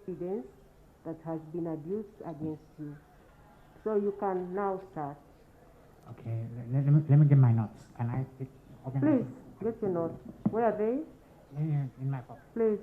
evidence that has been abused against you. So you can now start. Okay, let me get my notes. Can I Please, get your notes. Where are they? In my pocket. Please.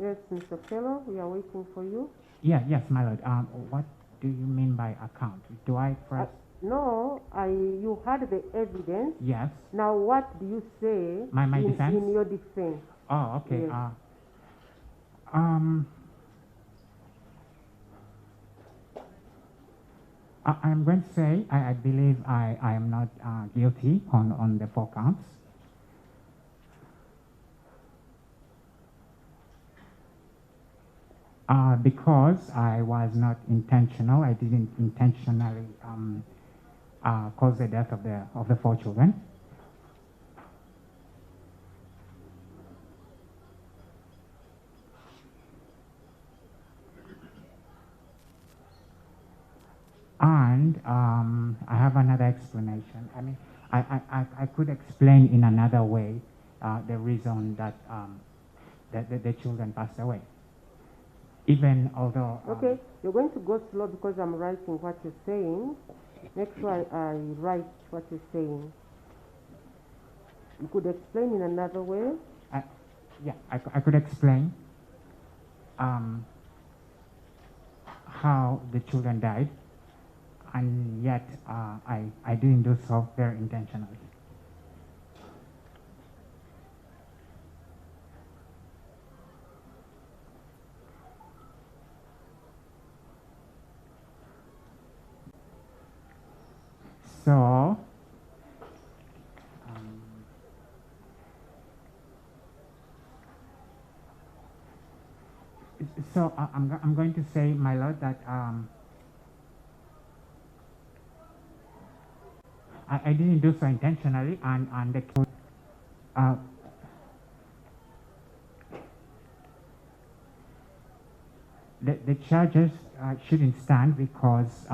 Yes, Mr. Okello, we are waiting for you. Yes, my lord. What do you mean by account? Do I first? No, you had the evidence. Yes. Now, what do you say My defense? in your defense? Oh, okay. Yes. I'm going to say I believe I am not guilty on the 4 counts. Because I was not intentional. I didn't intentionally cause the death of the 4 children. And I have another explanation. I mean, I could explain in another way the reason that the children passed away. Even although... okay, you're going to go slow because I'm writing what you're saying. Make sure I write what you're saying. You could explain in another way. Yeah, I could explain how the children died, and yet I didn't do so very intentionally. So, I'm going to say, my lord, that I didn't do so intentionally, and the charges shouldn't stand because